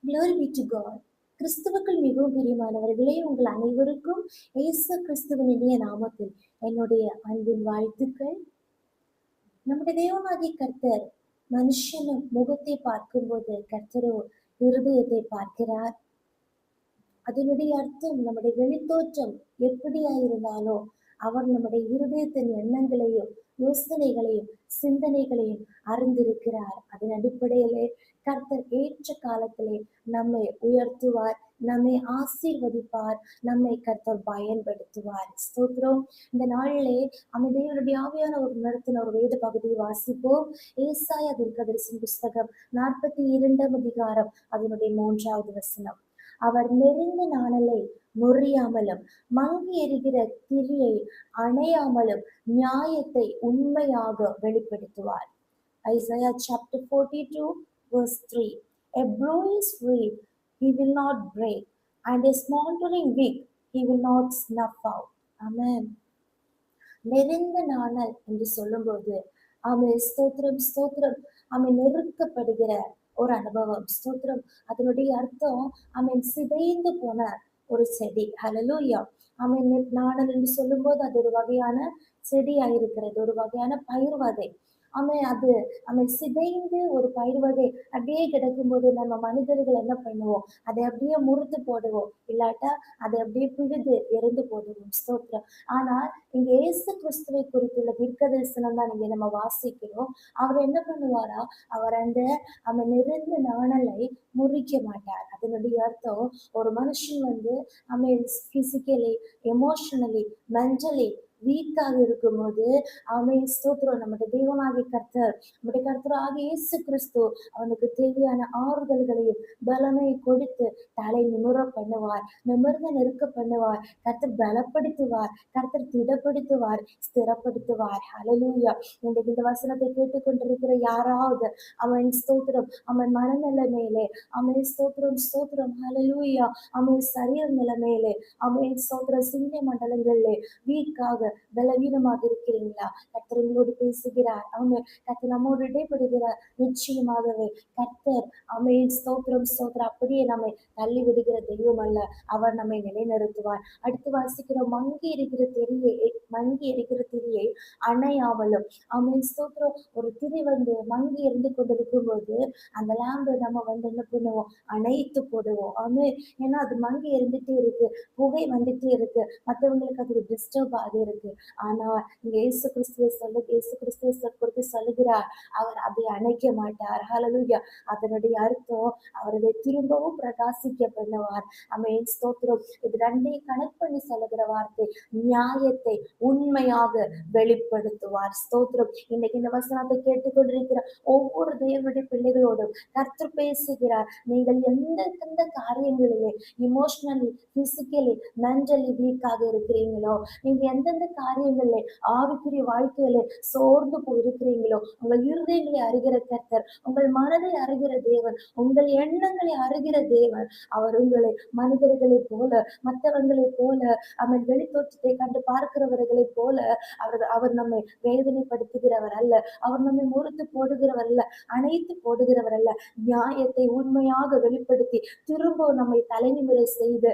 Glory be to God. கிறிஸ்துவுக்குள் மிகவும் பிரியமானவர்களே, உங்கள் அனைவருக்கும் இயேசு கிறிஸ்துவின் இனிய நாமத்தில் என்னுடைய அன்பின் வாழ்த்துக்கள். நம்முடைய தேவனாகிய கர்த்தர் மனுஷனும் முகத்தை பார்க்கும்போது கர்த்தரோ இருதயத்தை பார்க்கிறார். அதனுடைய அர்த்தம் நம்முடைய வெளித்தோற்றம் எப்படியா இருந்தாலும் அவர் நம்முடைய இருதயத்தின் எண்ணங்களையும் யோசனைகளையும் சிந்தனைகளையும் அறிந்திருக்கிறார். அதன் அடிப்படையிலே கர்த்தர் ஏற்ற காலத்திலே நம்மை உயர்த்துவார், நம்மை ஆசீர்வதிப்பார், நம்மை கர்த்தர் பயன்படுத்துவார். ஸ்தோத்திரம். இந்த நாளிலே தேவனுடைய ஆவியான ஒரு நடத்தின ஒரு வேத பகுதியை வாசிப்போம். ஏசாயா தீர்க்கதரிசியின் புஸ்தகம் 42 அதிகாரம் அதனுடைய 3வது வசனம். அவர் நெறிந்த நாணலை முறியாமலும் மங்கி எரிகிற திரியை அணையாமலும் நியாயத்தை உண்மையாக வெளிப்படுத்துவார். Isaiah chapter 42 verse 3. A bruised reed he will not break, and a smoldering wick he will not snuff out. Amen. நெறிந்த நாணல் என்று சொல்லும்போது ஸ்தோத்திரம் ஸ்தோத்திரம் நெருக்கப்படுகிற ஒரு அனுபவம். ஸ்தோத்திரம். அதனுடைய அர்த்தம் சிதைந்து போன ஒரு செடி. ஹல்லேலூயா. நாணல் என்று சொல்லும்போது அது ஒரு வகையான செடியா இருக்கிறது, ஒரு வகையான பயிர் வகை. அது சிதைந்து ஒரு பயிர் வகை அப்படியே கிடக்கும்போது நம்ம மனிதர்கள் என்ன பண்ணுவோம்? அதை அப்படியே முறித்து போடுவோம், இல்லாட்டா அதை அப்படியே பிழுது எரிந்து போடுவோம். ஸ்தோத்திரம். ஆனால் இங்க இயேசு கிறிஸ்துவை குறித்துள்ள தீர்க்க தரிசனம் தான் இங்க நம்ம வாசிக்கிறோம். அவர் என்ன பண்ணுவாரா? அவர் நிறைந்த நாணலை முறிக்க மாட்டார். அதனுடைய அர்த்தம், ஒரு மனுஷன் பிசிக்கலி, எமோஷனலி, மென்டலி வீக்காக இருக்கும்போது ஸ்தோத்திரம், நம்முடைய தேவனாகிய கர்த்தர், நம்முடைய கர்த்தராகிய இயேசு கிறிஸ்து அவனுக்கு தேவையான ஆறுதல்களையும் பலனை கொடுத்து தலை நிமிர பண்ணுவார், நிமிர்ந்து நெருக்க பண்ணுவார். கர்த்தர் பலப்படுத்துவார், கர்த்தர் திடப்படுத்துவார், ஸ்திரப்படுத்துவார். ஹல்லேலூயா. இன்றைக்கு இந்த வசனத்தை கேட்டுக்கொண்டிருக்கிற யாராவது ஸ்தோத்திரம் மனநிலைமையிலே ஸ்தோத்திரம் ஸ்தோத்திரம் ஹல்லேலூயா சரீர நிலைமையிலே ஸ்தோத்திர சிந்தை மண்டலங்களிலே வீக்காக பலவீனமாக இருக்கிறீங்களா? கர்த்தர் உங்களோடு பேசுகிறார். கர்த்தர் நம்மோடு இடைப்படுகிறார். நிச்சயமாகவே கர்த்தர் ஸ்தோத்திரம் ஸ்தோத்திரம் அப்படியே நம்மை தள்ளி விடுகிற தெய்வம் அல்ல, அவர் நம்மை நிலைநிறுத்துவார். அடுத்து வாசிக்கிறோம், மங்கி எரிகிற திரியை அணையாமலும். ஸ்தோத்திரம். ஒரு திரி மங்கி எரிந்து கொண்டிருக்கும் போது அந்த லேம்பு நம்ம என்ன பண்ணுவோம்? அணைத்து போடுவோம். ஏன்னா அது மங்கி எரிந்துட்டே இருக்கு, புகை வந்துட்டே இருக்கு, மற்றவங்களுக்கு அது ஒரு டிஸ்டர்ப் ஆகி இருக்கு. ஆனா இங்க இயேசு கிறிஸ்துவை குறித்து சொல்லுகிறார், அவர் அதை அணைக்க மாட்டார். ஹல்லேலூயா. அதனுடைய அர்த்தம், அவர் அதை திரும்பவும் பிரகாசிக்க பண்ணுவார். ஸ்தோத்திரம். இது ரெண்டையும் கனெக்ட் பண்ணி சொல்லுகிற வார்த்தை, நியாயத்தை உண்மையாக வெளிப்படுத்துவார். ஸ்தோத்திரம். இன்னைக்கு இந்த வசனத்தை கேட்டுக்கொண்டிருக்கிற ஒவ்வொரு தேவனுடைய பிள்ளைகளோடும் கர்த்தர் பேசுகிறார். நீங்கள் எந்தெந்த காரியங்களிலே இமோஷனலி, பிசிக்கலி, மென்டலி வீக்காக இருக்கிறீங்களோ, நீங்க எந்தெந்த காரியங்களிலே ஆவிக்குரிய வாழ்க்கையிலே சோர்ந்து போயிருக்கிறீங்களோ, உங்கள் இருதயங்களை அறிகிற கர்த்தர், உங்கள் மனதை அறிகிற தேவன், உங்கள் எண்ணங்களை அறிகிற தேவன், அவர் உங்களை மனிதர்களை போல, மற்றவர்களை போல, வெளித்தோற்றத்தை கண்டு பார்க்கிறவர்களை போல அவர் நம்மை வேதனைப்படுத்துகிறவர் அல்ல, அவர் நம்மை முறித்து போடுகிறவர் அல்ல, அணைத்து போடுகிறவர் அல்ல. நியாயத்தை உண்மையாக வெளிப்படுத்தி திரும்ப நம்மை தலைநிமிரை செய்து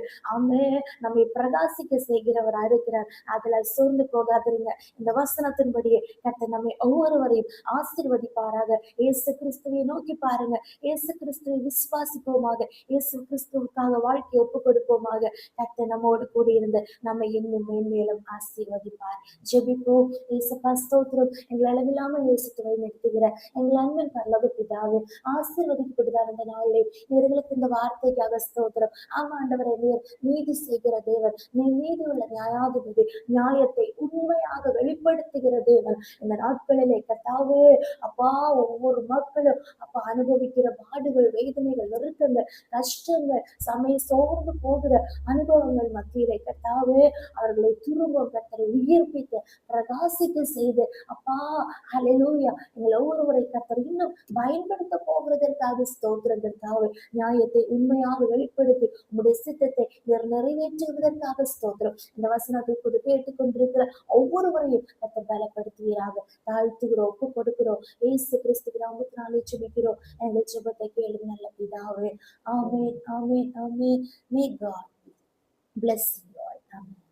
நம்மை பிரகாசிக்க செய்கிறவரா இருக்கிறார். அதுல சோர்ந்து போகாதிருங்க. இந்த வசனத்தின்படியே கர்த்தர் நம்மை ஒவ்வொருவரையும் ஆசீர்வதிப்பாராக. இயேசு கிறிஸ்துவை நோக்கி பாருங்க, இயேசு கிறிஸ்துவை விசுவாசிப்போமாக, இயேசு கிறிஸ்துவுக்காக வாழ்க்கையை ஒப்பு கொடுப்போமாக. கர்த்தர் நம்மோடு கூட இருந்து நம்மை இன்னும் மேன்மேலும் ஆசீர்வதிப்பார். ஜெபிப்போம். இயேசுப்பா ஸ்தோத்திரம். எங்களை அளவில்லாமல் நேசித்து வழிநடத்துகிற எங்கள் அன்பின் பரலோக பிதாவே, ஆசீர்வதிக்கப்படுதார் இந்த நாளிலே இவர்களுக்கு இந்த வார்த்தைக்காக ஸ்தோத்திரம். ஆண்டவரே, நீர் நீதி செய்கிற தேவன், நீ நீதி உள்ள நியாயாதிபதி, நியாயத்தை உண்மையாக வெளிப்படுத்துகிற தேவன். இந்த நாட்களிலே கர்த்தாவே அப்பா, ஒவ்வொரு மக்களும் அனுபவிக்கிற பாடுகள், வேதனைகள், வருத்தங்கள், கஷ்டங்கள், சோர்ந்து போகிற அனுபவங்கள் மத்தியிலே கர்த்தாவே அவர்களை திரும்ப கர்த்தரை உயிர்ப்பித்து பிரகாசிக்க செய்து ஹல்லேலூயா எங்களை ஒவ்வொருவரை கர்த்தர் இன்னும் பயன்படுத்த போகிறதற்காக கிருபைக்காக ஸ்தோத்திரம் கர்த்தாவே. நியாயத்தை உண்மையாக வெளிப்படுத்தி உம்முடைய சித்தத்தை நிறைவேற்றுவதற்காக ஸ்தோத்திரம். இந்த வசனத்தை இப்போது கேட்டுக்கொண்டிருக்கிற ஒவ்வொருவரையும் கர்த்தர் பலப்படுத்துவீராக. தாழ்த்துகிறோம், ஒப்பு கொடுக்கிறோம். இயேசு கிறிஸ்து நாமத்தினாலே ஜெபிக்கிறோம். எங்கள் ஜெபத்தை கேளுங்க நல்ல பிதாவே. ஆமென், ஆமென், ஆமென். May God bless you all. Amen.